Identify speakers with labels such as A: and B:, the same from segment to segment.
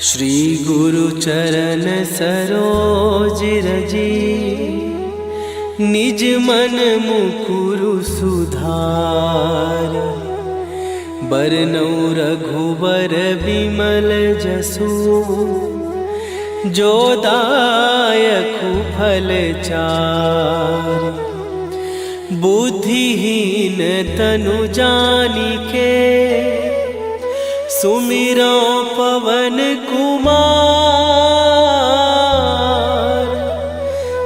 A: श्री गुरु चरण सरोज रजी, निज मन मुकुरु सुधार। बरनौ रघुबर बिमल जसु, जो दायकु फल चार। बुद्धिहीन तनु जानिके, सुमिरो पवन कुमार।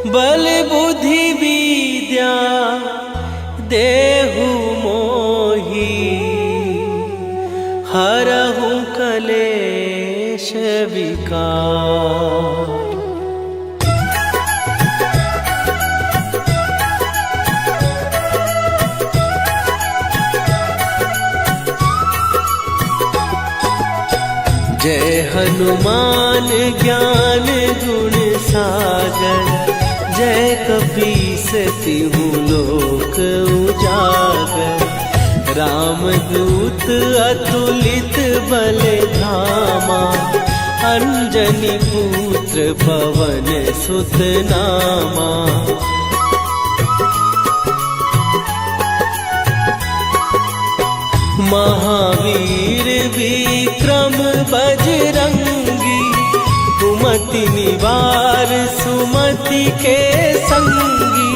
A: बल बुद्धि विद्या देहु मोहि, हरहु कलेश विकार। जय हनुमान ज्ञान गुण सागर, जय कपीस तिहु लोक उजागर। रामदूत अतुलित बल धामा, अंजनी पुत्र पवन सुत नामा। महावीर विक्रम बजरंगी, कुमति निवार सुमति के संगी।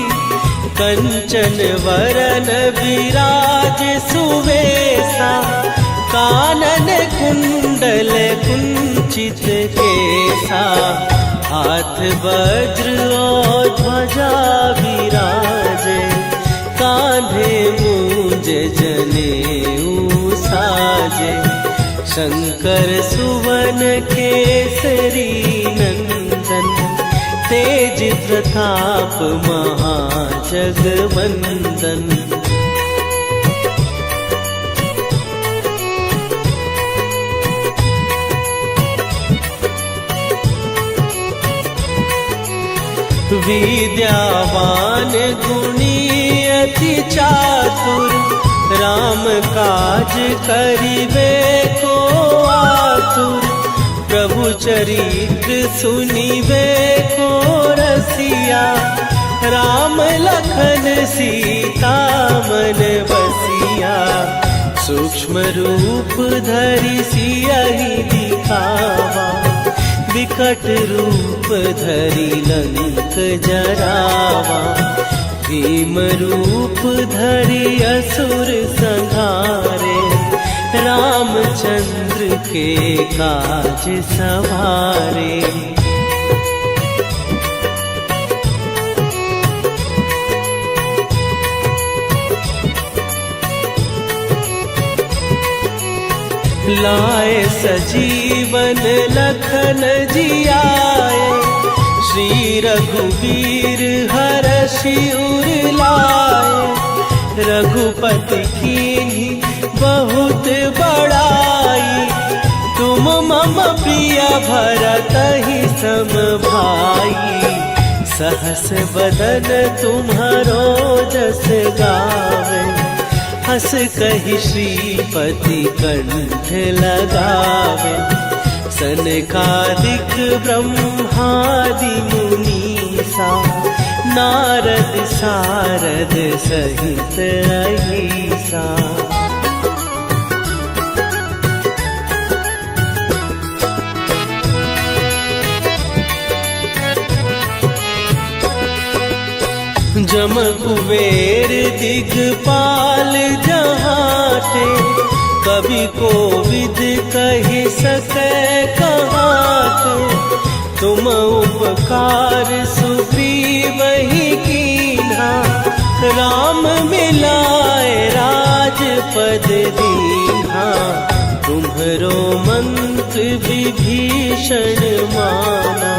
A: कंचन वरन विराज सुवेशा, कानन कुंडल कुंचित केसा। हाथ वज्र और ध्वजा विराजे, कांधे मूंज जनेऊ साजे। शंकर सुवन केसरी नंदन, तेज प्रताप महाजगवंदन। विद्यावान गुणी अति चातुर, राम काज करिबे को आतुर। प्रभु चरित्र सुनिबे को रसिया, राम लखन सीता मन बसिया। सूक्ष्म रूप धरि सियहि दिखावा, विकट रूप धरि लंक जरावा। भीम रूप धरि असुर संहारे, रामचंद्र के काज सवारे। लाए सजीवन लखन जियाए, श्री रघुवीर हरषि उर लाए। रघुपति कीन्ही बहुत बड़ाई, तुम मम प्रिय भरतहि सम भाई। सहस बदन तुम्हारो जस गावे, हस कहि श्रीपति कंठ लगावे। सनकादिक ब्रह्मादि मुनीसा, नारद सारद सहित अहिसा। जम कुबेर दिगपाल जहाते, कवि कोविद कहि सकै कहाते। तुम उपकार सुग्रीवहि कीन्हा, राम मिलाए राजपद दीन्हा। तुम्हरो मंत्र विभीषण माना,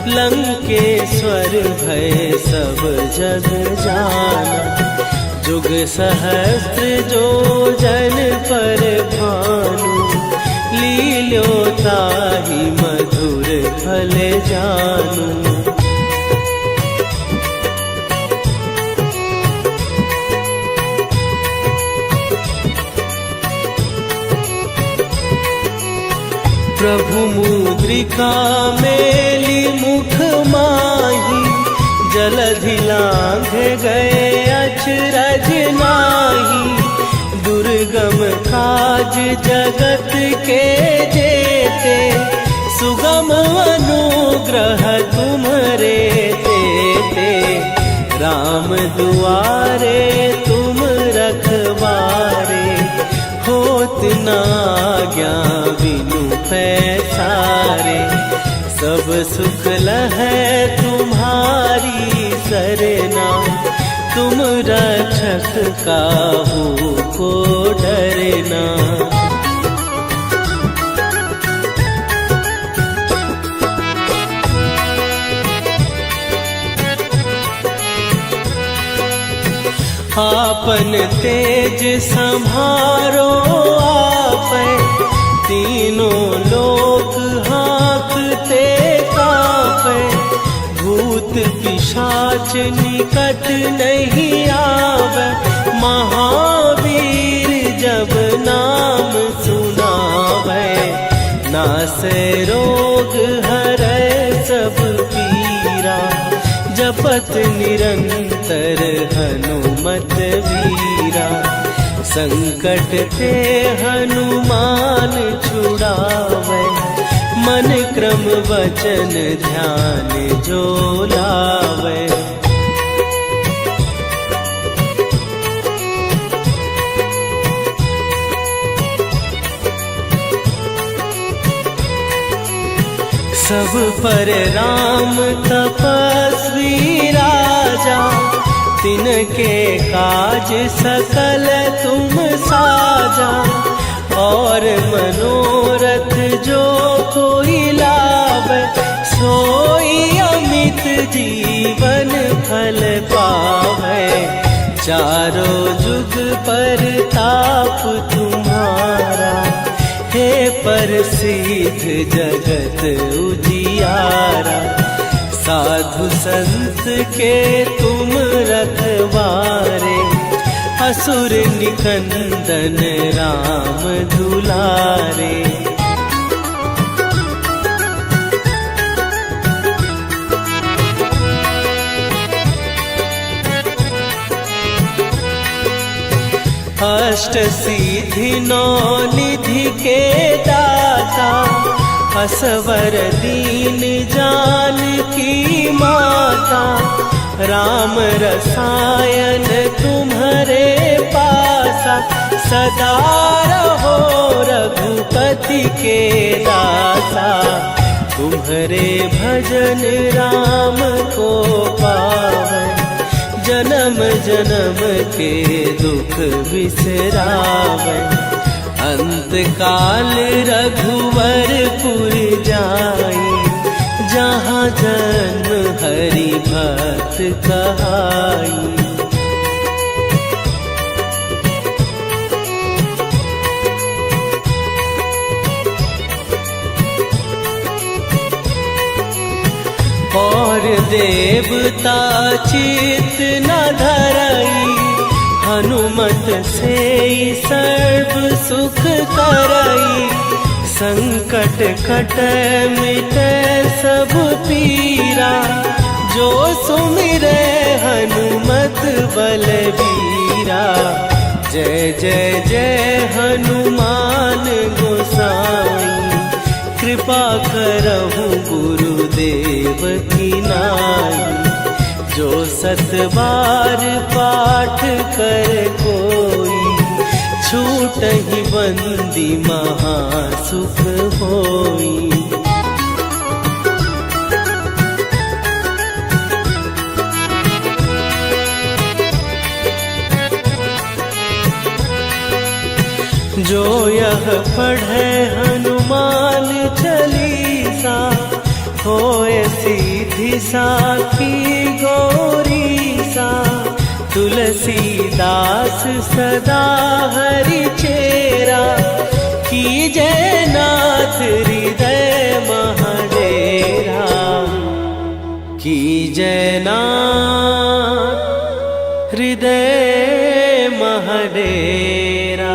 A: लंकेश्वर भय सब जग जाना। जुग सहस्त्र जो जन पर भानु, लील्यो ताहि मधुर फल जानू। प्रभु मुद्रिका मेली मुख माही, जलधि लांघ गए अचरज नाही। दुर्गम काज जगत के जेते, सुगम अनुग्रह तुम्हरे तेते। राम दुआरे तुम रखवारे, होत न आज्ञा बिनु पैसारे। सब सुख लहै तुम्हारी सरना, तुम रक्षक काहू को डरना। आपन तेज संभारो आपै, तीनों लोक हाँकते कापै। भूत पिशाच निकट नहीं आवे, महावीर जब नाम सुनावे। नासै रोग हरै सब पीरा, जपत निरंतर हनुमत वीरा। संकट ते हनुमान छुड़ावे, मन क्रम वचन ध्यान जो लावे। सब पर राम तपस्वी राजा, तिनके काज सकल तुम साजा। और मनोरथ जो कोई लावे, सोई अमित जीवन फल पावे। चारों जुग पर ताप तुम्हारा, हे प्रसिद्ध जगत उजियारा। साधु संत के तुम रखवारे, असुर निकंदन राम दुलारे। अष्ट सिद्धि नौ निधि के दाता, असवर दीन जानकी माता। राम रसायन तुम्हारे पासा, सदा रहो रघुपति के दासा। तुम्हारे भजन राम को पावै, जन्म जन्म के दुख बिसरावै। अंत काल रघुवरपुर जाई, जहाँ जन्म हरि भक्त कहाई। और देवता चित न धरई, हनुमत से सर्व सुख करई। संकट कटै मिटै सब पीरा, जो सुमिरै हनुमत बलबीरा। जय जय जय हनुमान गोसाई, कृपा करहु गुरुदेव की नाई। जो सत बार पाठ कर कोई, छूटहि बंदी महासुख होई। जो यह पढ़े हनुमान चालीसा, होए सीधी साखी गौरीसा। तुलसीदास सदा हरि चेरा, कीजय नाथ हृदय महाडेरा। कीजय नाथ हृदय महाडेरा।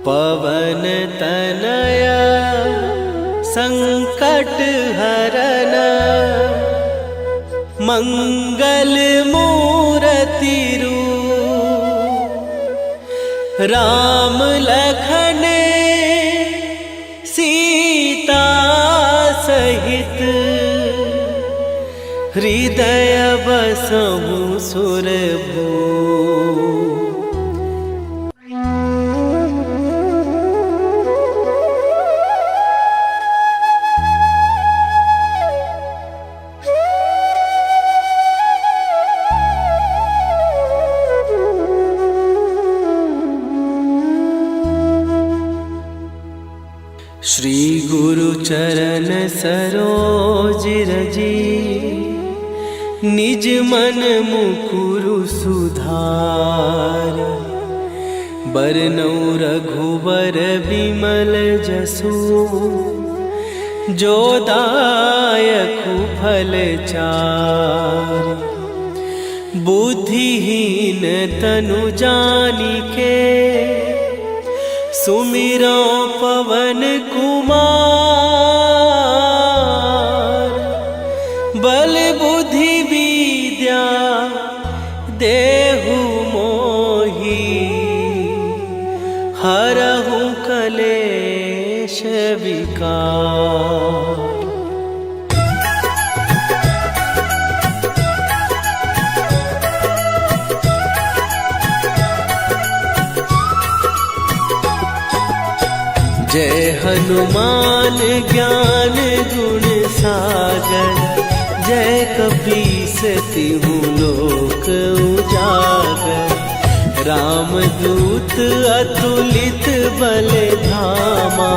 A: पवन तनया संकट हरन मंगल मूर्ति रूप राम लखन सीता सहित हृदय बसहु सुरभू। श्री गुरु चरण सरोज रजी निज मन मुकुरु सुधार। बरनउँ रघुबर बिमल जसु जो दायकु फल चार। बुद्धिहीन तनु जानिके सुमिरो पवन कुमार। बल बुद्धि विद्या देहु मोहि हरहु कलेश विकार। जय हनुमान ज्ञान गुण सागर। जय कपीस तिहु लोक उजागर। रामदूत अतुलित बल धामा।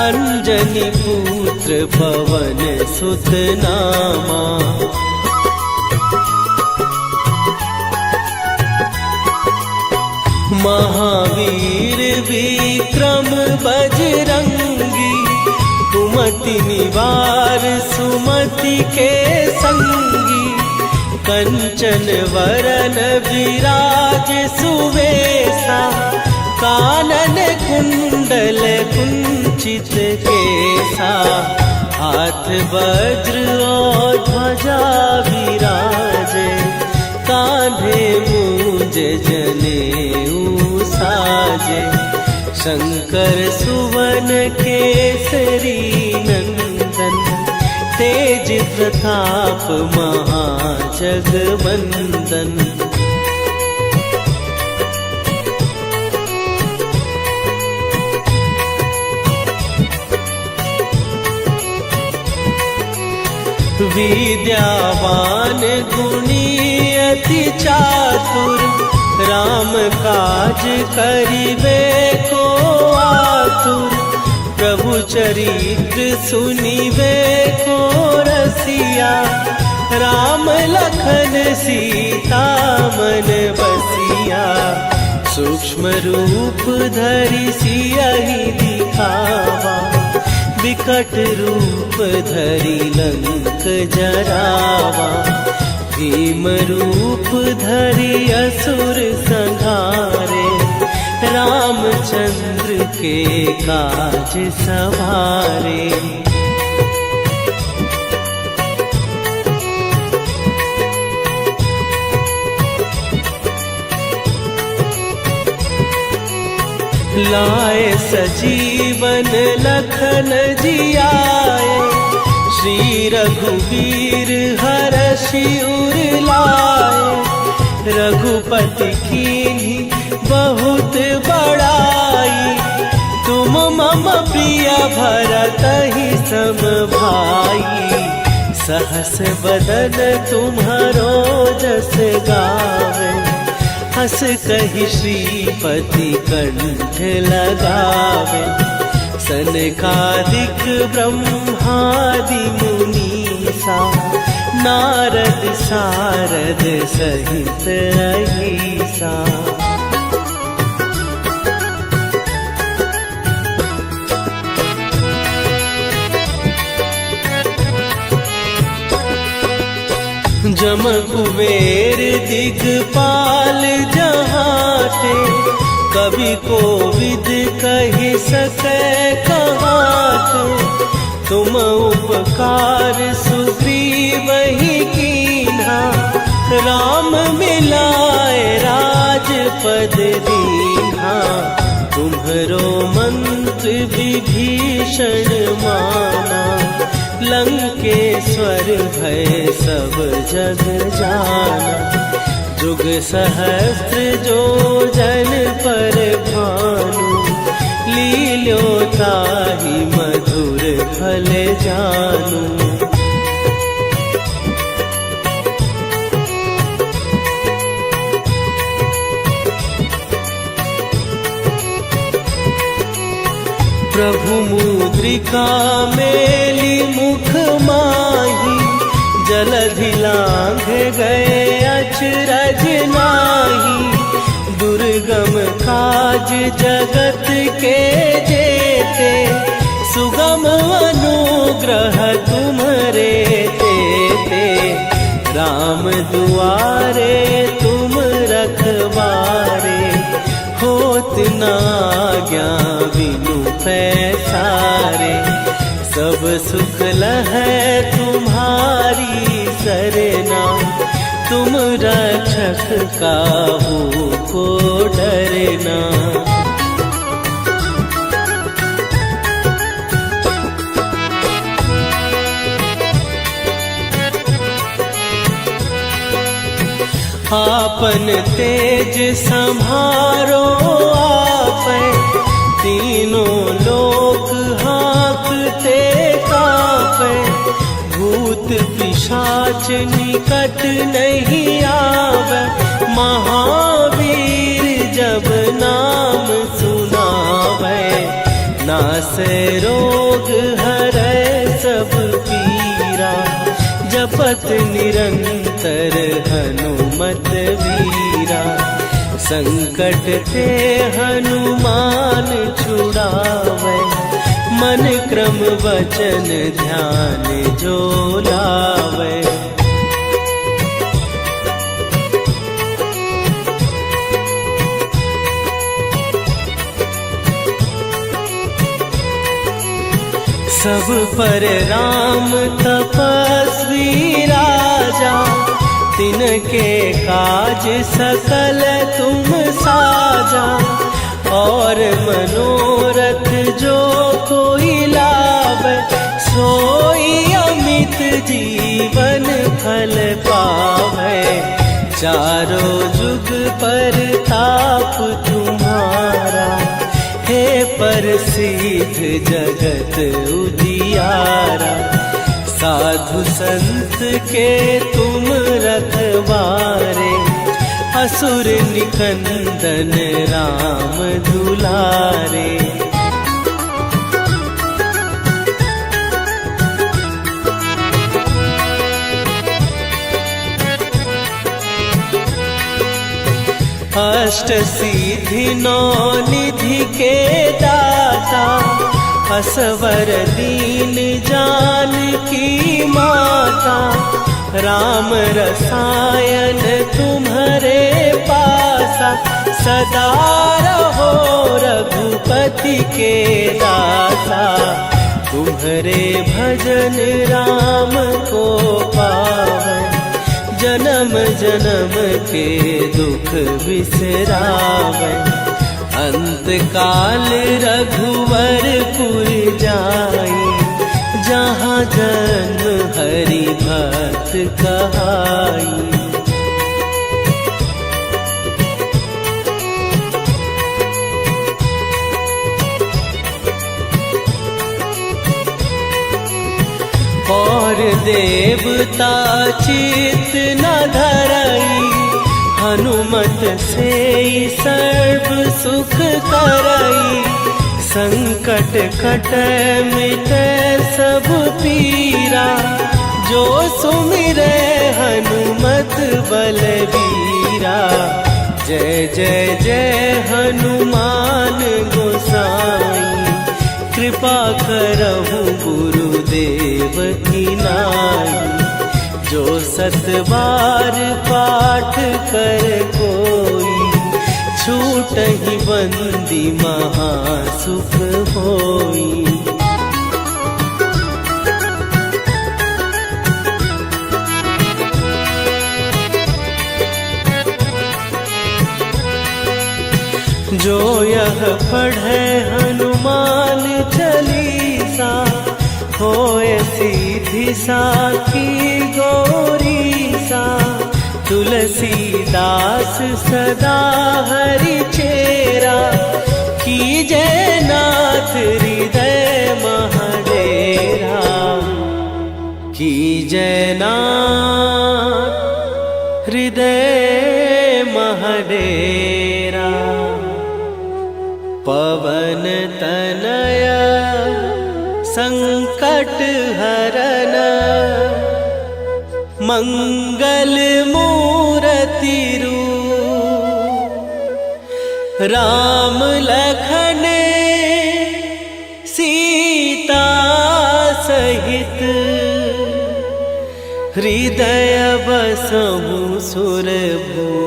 A: अंजनी पुत्र पवन सुत नामा। महावीर विक्रम बजरंगी। कुमति निवार सुमति के संगी। कंचन वरन विराज सुवेशा। कानन कुंडल कुंचित केसा। हाथ वज्र और ध्वजा विराजे। कांधे मूंज जनेऊ साजे। शंकर सुवन केसरी नंदन। तेज प्रताप महाजगवंदन। विद्यावान गुणी अति चातुर। राम काज करिबे को आतुर। प्रभु चरित्र सुनिबे को रसिया। राम लखन सीता मन बसिया। सूक्ष्म रूप धरि सियहि दिखावा। विकट रूप धरि लंक जरावा। भीम रूप धरि असुर संहारे। रामचंद्र के काज सवारे। लाए सजीवन लखन जियाए। श्री रघुवीर हरषि उर लाए। रघुपति कीन्ही बहुत बड़ाई। तुम मम प्रिय भरतहि सम भाई। सहस बदन तुम्हरो जस गावे। हस कहि श्रीपति कंठ लगावे। सनकादिक ब्रह्मादि मुनीसा। नारद सारद सहित अहिसा। जम कुबेर दिगपाल जहाँ थे, कवि कोविद कहि सकै कहाते। तुम उपकार सुग्रीव ही कीन्हा, राम मिलाए राजपद दीन्हा। तुम्हरो मंत्र विभीषण माना, लंकेश्वर भय सब जग जाना। जुग सहस्त्र जो जन पर भानु, लील्यो ताहि मधुर फल जानू। प्रभु मुद्रिका मेली मुख माही, जलधि लांघ गए अचरज नाही। दुर्गम काज जगत के जेते, सुगम अनुग्रह तुम्हरे तेते। राम दुआरे तुम रखवारे, होत न आज्ञा बिनु पैसारे। सब सुख लहै तुम्हारी सरना, तुम रक्षक काहू को डरना। आपन तेज संभारो आपै, तीनों लोक हाँकते कापै। भूत पिशाच निकट नहीं आवे, महावीर जब नाम सुनावे। नासै रोग हरै सब पीरा, जपत निरंतर हनुमत वीरा। संकट ते हनुमान छुड़ावे, मन क्रम वचन ध्यान जो लावे। सब पर राम तपस्वी राजा, तिनके काज सकल तुम साजा। और मनोरथ जो कोई लावे, सोई अमित जीवन फल पावे। चारों जुग पर ताप तुम्हारा, हे प्रसिद्ध जगत उजियारा। साधु संत के तुम रखवारे, असुर निकंदन राम दुलारे। अष्ट सिद्धि नौ निधि के दाता, असवर दीन जानकी माता। राम रसायन तुम्हारे पासा, सदा रहो रघुपति के दासा। तुम्हारे भजन राम को पावे, जन्म जन्म के दुख बिसरावे। अंत काल रघुवरपुर जाई, जहाँ जन्म हरि भक्त कहाई। और देवता चित न धरई, हनुमत से सर्व सुख करई। संकट कटै मिटै सब पीरा, जो सुमिरै हनुमत बलबीरा। जय जय जय हनुमान गोसाई, कृपा करहु गुरुदेव की नाई। जो 7 बार पाठ कर कोई, छूट ही बंदी महासुख होई। जो यह पढ़े हनुमान चालीसा, होए सीधी साखी गौरी सा। तुलसीदास सदा हरि चेरा, कीजय नाथ हृदय महडेरा। कीजय नाथ हृदय महडेरा। पवन तनय संकट हरन, मंगल मूरति रूप। राम लखन सीता सहित, हृदय बसहु सुरभूप।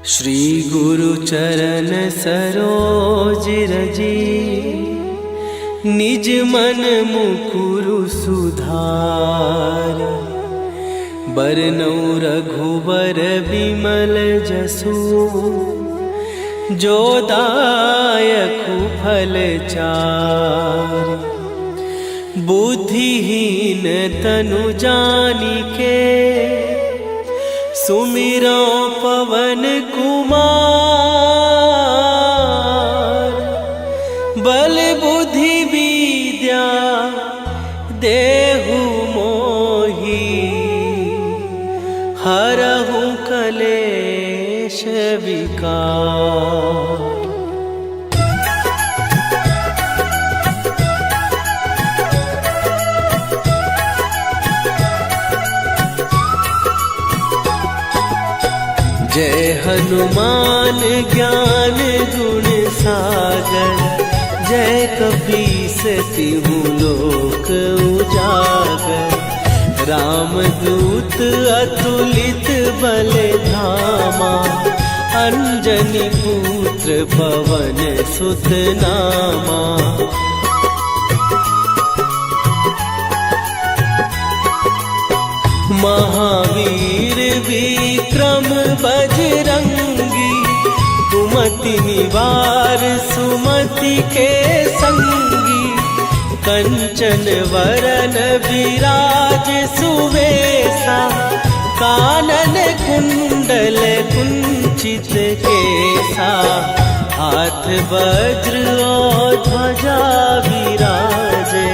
A: श्री गुरु चरण सरोज रजी, निज मन मुकुरु सुधार। बरनउँ रघुबर बिमल जसु, जो दायकु फल चार। बुद्धिहीन तनु जानिके, सुमिरो पवन कुमार। बल बुद्धि विद्या देहु मोहि, हरहु कलेश विकार। जय हनुमान ज्ञान गुण सागर, जय कपीस तिहु लोक उजागर। रामदूत अतुलित बल धामा, अंजनी पुत्र पवन सुत नामा। महावीर विक्रम बजरंगी, कुमति निवार सुमति के संगी। कंचन वरन विराज सुवेशा, कानन कुंडल कुंचित केसा। हाथ वज्र और ध्वजा विराजे,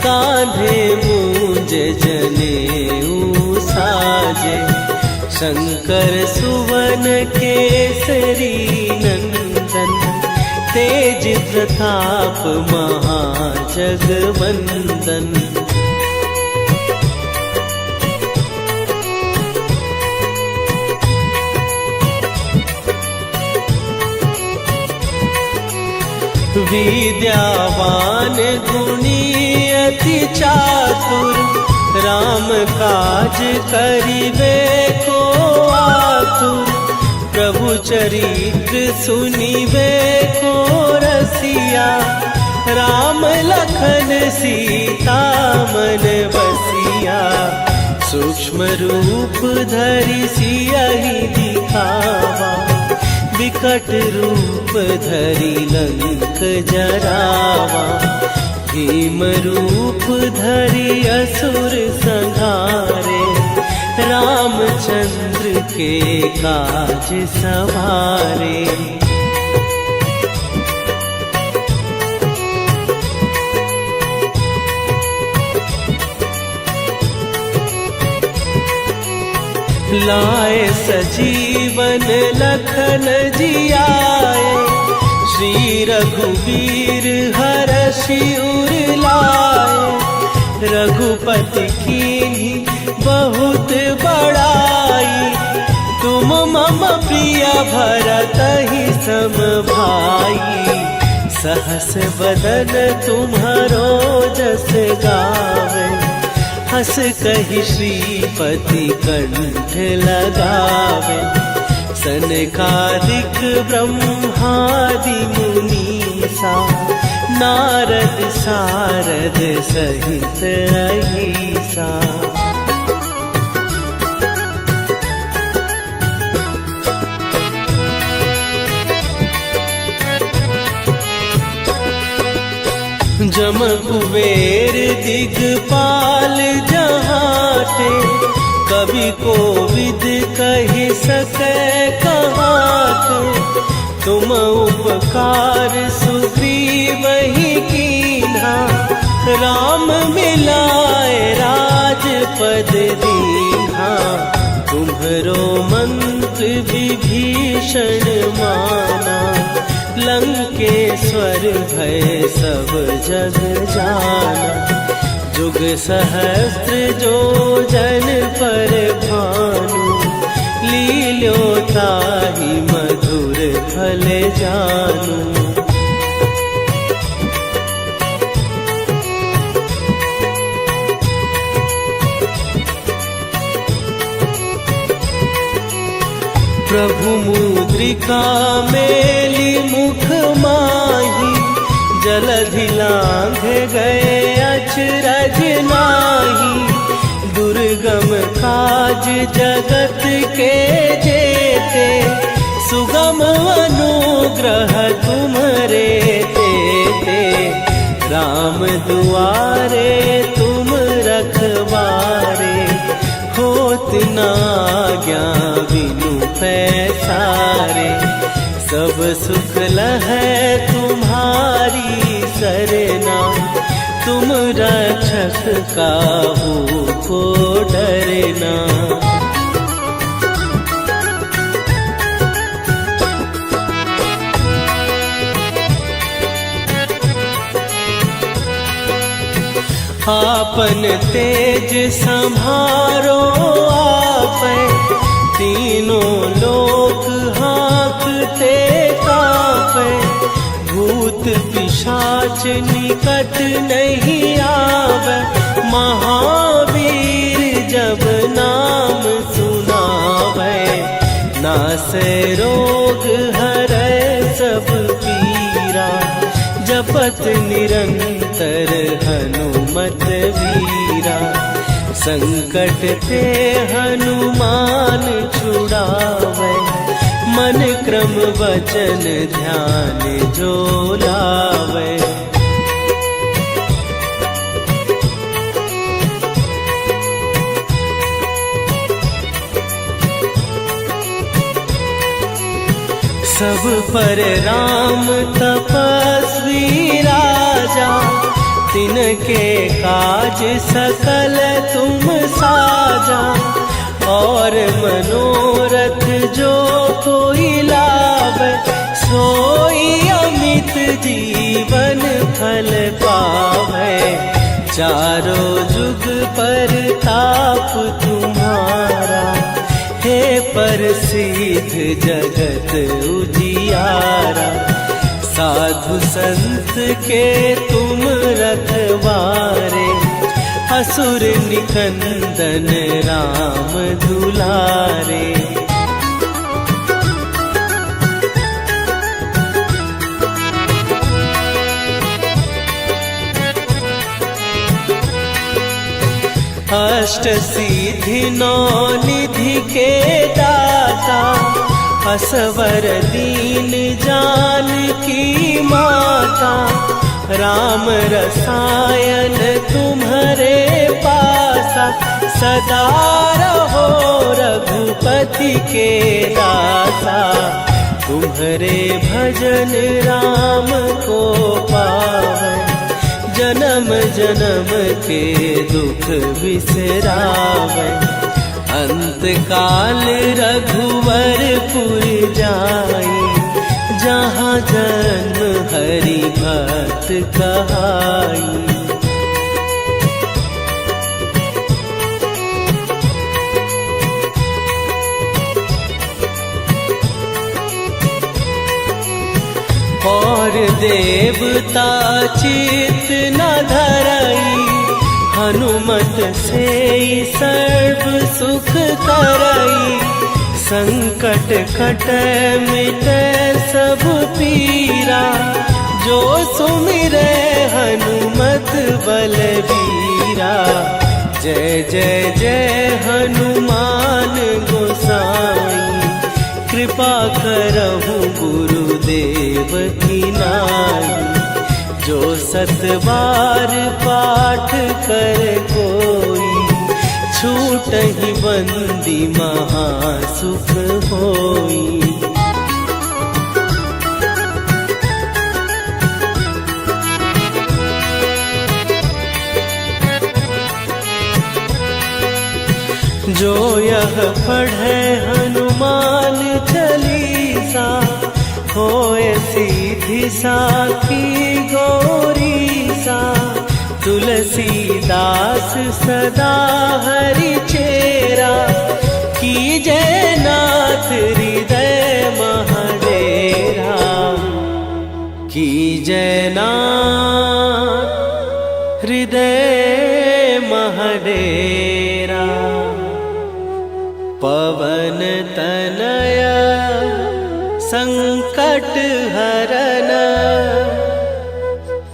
A: कांधे मूंज जनेऊ साजे। शंकर सुवन केसरी नंदन, तेज प्रताप महाजगवंदन। विद्यावान गुणी अति चातुर, राम काज करिबे को आतुर। प्रभु चरित्र सुनिबे को रसिया, राम लखन सीता मन बसिया। सूक्ष्म रूप धरि सियहि दिखावा, विकट रूप धरि लंक जरावा। भीम रूप धरि असुर संहारे, रामचंद्र के काज सवारे। लाए सजीवन लखन जियाए, श्री रघुवीर हरषि उर लाए, रघुपति कीन्ही बहुत बड़ाई। तुम मम प्रिय भरतहि सम भाई, सहस बदन तुम्हारो जस गावे। हस कहि श्रीपति कंठ लगावे, सनकादिक ब्रह्मादि मुनीसा, नारद सारद सहित अहिसा। जम कुबेर दिगपाल जहाते, कवि कोविद कहि सकै कहाते। तुम उपकार सुग्रीवहि कीन्हा, राम मिलाए राजपद दीन्हा। तुम्हरो मंत्र विभीषण माना, लंकेश्वर भय सब जग जाना। जुग सहस्त्र जो जन पर भानु, लील्यो ताहि मधुर फल जानू। प्रभु मुद्रिका मेली मुख माही, जलधि लांघ गए अचरज नाही। दुर्गम काज जगत के जेते, सुगम अनुग्रह तुम्हरे तेते। राम दुआरे तुम रखवारे, होत न आज्ञा बिनु पैसारे। सब सुख लहै तुम्हारी सरना, तुम रक्षक काहू को डरना। आपन तेज संभारो आपै, तीनों लोक हाँकते कापै। भूत पिशाच निकट नहीं आवे, महावीर जब नाम सुनावे। नासै रोग हरै सब पीरा, जपत निरंतर हनुमत वीरा। संकट ते हनुमान छुड़ावे, मन क्रम वचन ध्यान जो लावे। सब पर राम तपस्वी राजा, तिनके काज सकल तुम साजा। और मनोरथ जो कोई लावे, सोई अमित जीवन फल पावे। चारों जुग पर ताप तुम्हारा, हे प्रसिद्ध जगत उजियारा। साधु संत के तुम रखवारे, असुर निकंदन राम दुलारे। अष्ट सिद्धि नौ निधि के दाता, असवर दीन जानकी माता। राम रसायन तुम्हारे पासा, सदा रहो रघुपति के दासा। तुम्हारे भजन राम को पावे, जन्म जन्म के दुख बिसरावे। अंत काल रघुवर पुर जाई, जहाँ जन्म हरि भक्त कहाई। और देवता चित न धरई, हनुमत से सर्व सुख करई। संकट कट मिटे सब पीरा, जो सुमिरे हनुमत बलबीरा। जय जय जय हनुमान गोसाई, कृपा करहु गुरुदेव की नाई। जो 7 बार पाठ कर कोई, छूटहि बंदी महासुख होई। जो यह पढ़े हनुमान चालीसा, होए सीधी साखी गौरीसा। तुलसीदास सदा हरि चेरा, कीजय नाथ हृदय महडेरा। कीजय नाथ हृदय महडेरा। पवन तनय संकट हरन,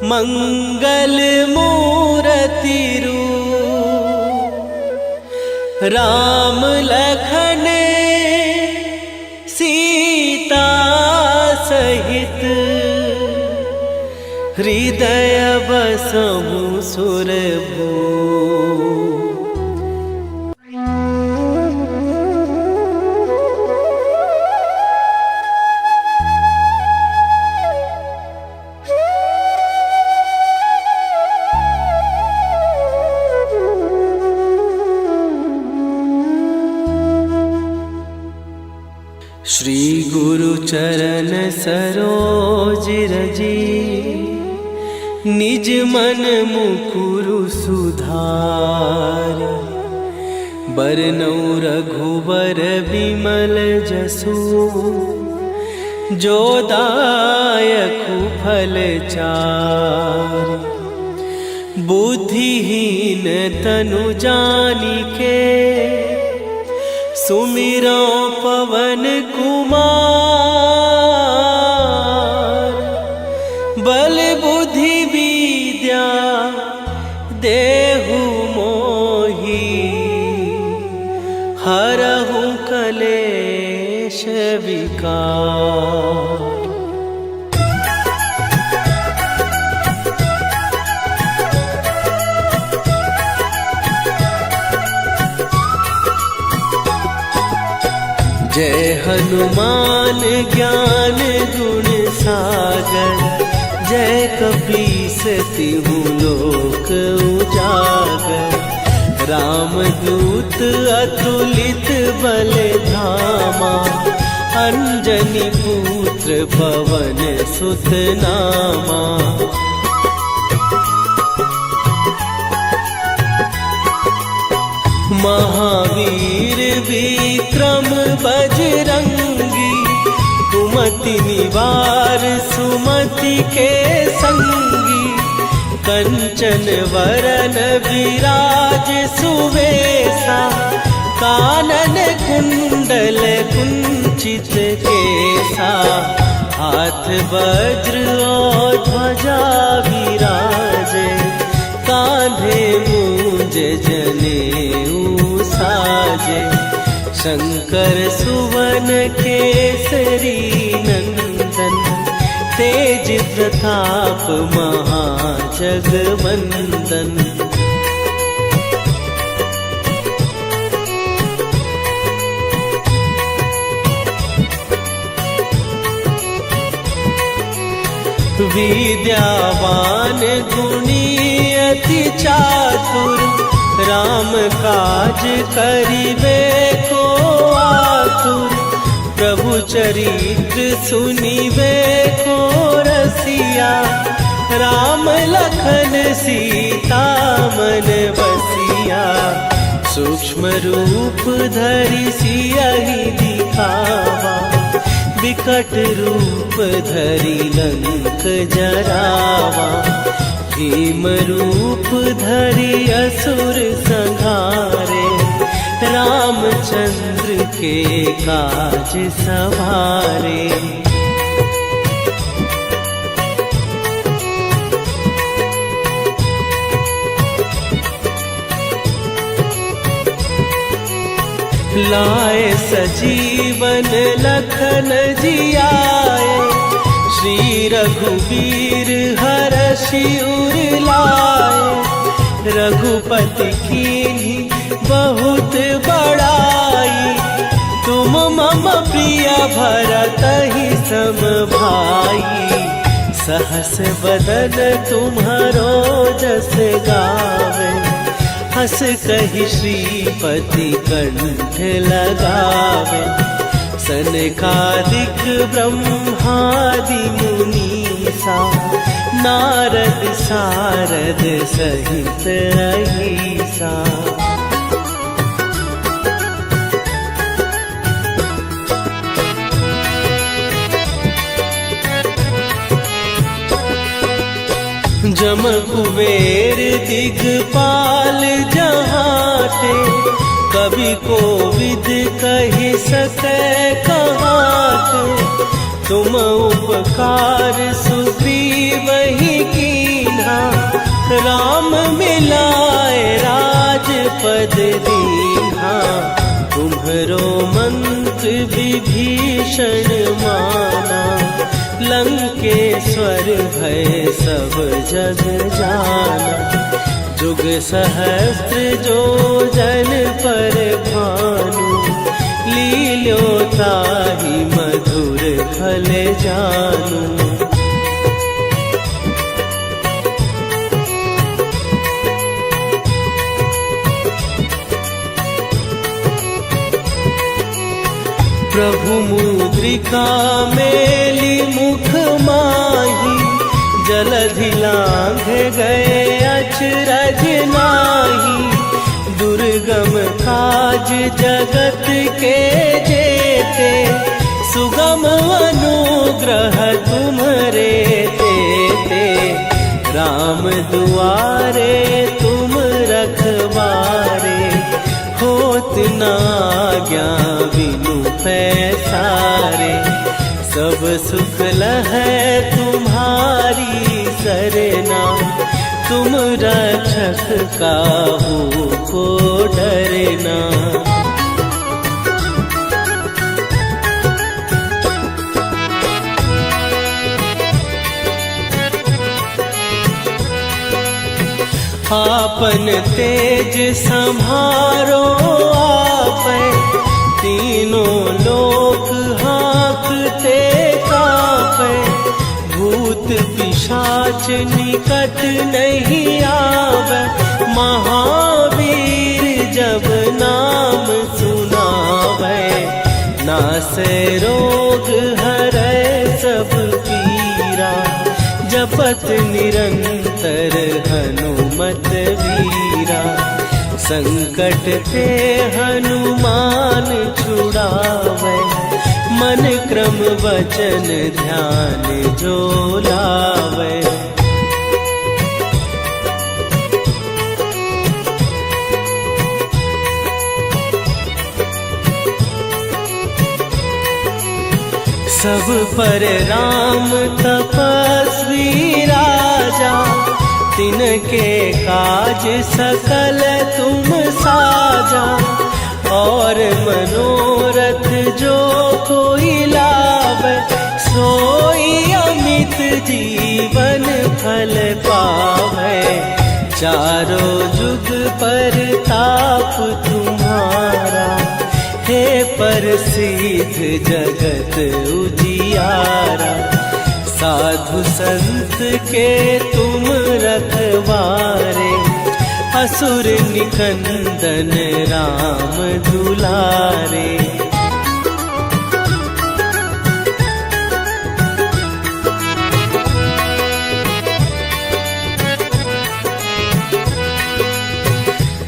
A: मंगल मूरति रूप। राम लखन सीता सहित, हृदय बसहु सुरभूप। श्री गुरु चरण सरोज रजी, निज मन मुकुरु सुधार। बरनउँ रघुबर बिमल जसु, जो दायकु फल चारि। बुद्धिहीन तनु जानिके, सुमिरो पवन कुमार। बल बुद्धि विद्या देहु मोहि, हरहु कलेश विकार। जय हनुमान ज्ञान गुण सागर, जय कपीस तिहु लोक उजागर। रामदूत अतुलित बल धामा, अंजनी पुत्र पवन सुत नामा। महावीर विक्रम बजरंगी, कुमति निवार सुमति के संगी। कंचन वरन विराज सुवेशा, कानन कुंडल कुंचित केसा। हाथ वज्र और ध्वजा विराजे, कांधे मूंज जनेऊ साजे। शंकर सुवन केसरी नंदन, तेज प्रताप महाजगवंदन। विद्यावान गुणी अति चातुर, राम काज करिबे को आतुर। प्रभु चरित्र सुनिवे को रसिया, राम लखन सीता मन बसिया। सूक्ष्म रूप धरि सियहि दिखावा, विकट रूप धरि लंक जरावा। भीम रूप धरि असुर संहारे, रामचंद्र के काज सवारे। लाए सजीवन लखन जियाए, श्री रघुवीर हरषि उर लाए। रघुपति कीन्ही बहुत बड़ाई, तुम मम प्रिय भरतहि सम भाई। सहस बदन तुम्हारो जस गावे, हस कहि श्रीपति कंठ लगावे। सनकादिक ब्रह्मादि मुनीसा, नारद सारद सहित अहिसा। जम कुबेर दिगपाल जहाते, कवि कोविद कहि सकै कहाते। तुम उपकार सुग्रीवहि कीन्हा, राम मिलाए राजपद दीन्हा। तुम्हरो मंत्र विभीषण माना, लंकेश्वर भय सब जग जाना। जुग सहस्त्र जो जन पर भानु, लील्यो ताहि मधुर फल जानू। प्रभु मुद्रिका मेली मुख माही, जलधि लांघ गए अचरज नाही। दुर्गम काज जगत के जेते, सुगम अनुग्रह तुम्हरे तेते। राम दुआरे तुम रखवारे, होत न आज्ञा बिनु पैसारे। सब सुख लहै तुम्हारी सरना, तुम रक्षक काहू को डरना। आपन तेज संभारो आपै, तीनों लोक हाँकते कापै। भूत पिशाच निकट नहीं आवे, महावीर जब नाम सुनावे। नासै रोग हरै सब पीरा, जपत निरंतर हनुमत वीरा। संकट ते हनुमान छुड़ावे, मन क्रम वचन ध्यान जो लावे। सब पर राम तपस्वी राजा, तिनके काज सकल तुम साजा। और मनोरथ जो कोई लावे, सोई अमित जीवन फल पावे। चारों जुग पर ताप तुम्हारा, हे प्रसिद्ध जगत उजियारा। साधु संत के तुम रखवारे, असुर निकंदन राम दुलारे।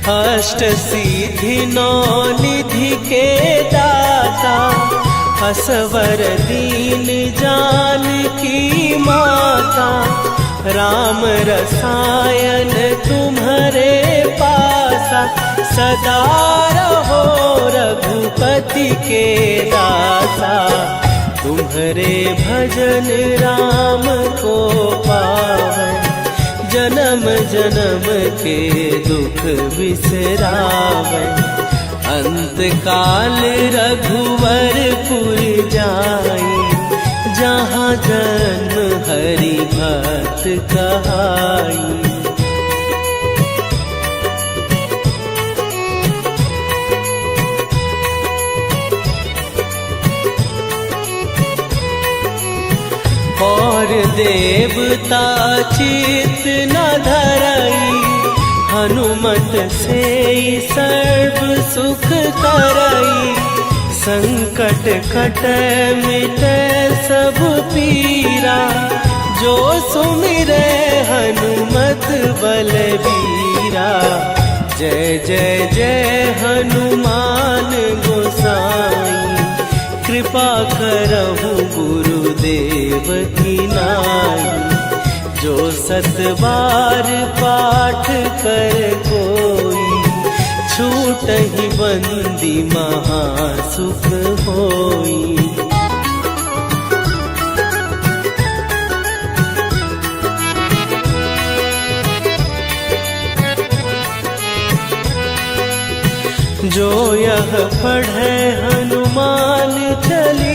A: अष्ट सिद्धि नौ निधि के दाता, असवर दीन जानकी माता, राम रसायन तुम्हारे पासा, सदा रहो रघुपति के दासा। तुम्हारे भजन राम को पावन, जन्म जन्म के दुख बिसरावन। अंत काल रघुवरपुर जाई, जहाँ जन्म हरि भक्त कहाई। और देवता चित न धरई, हनुमत से सर्व सुख करई। संकट कट मिट सब पीरा, जो सुमिरे हनुमत बलबीरा। जय जय जय हनुमान गोसाई, कृपा करहु गुरुदेव की नाई। जो सत बार पाठ कर कोई, छूटहि बंदी महासुख होई। जो यह पढ़े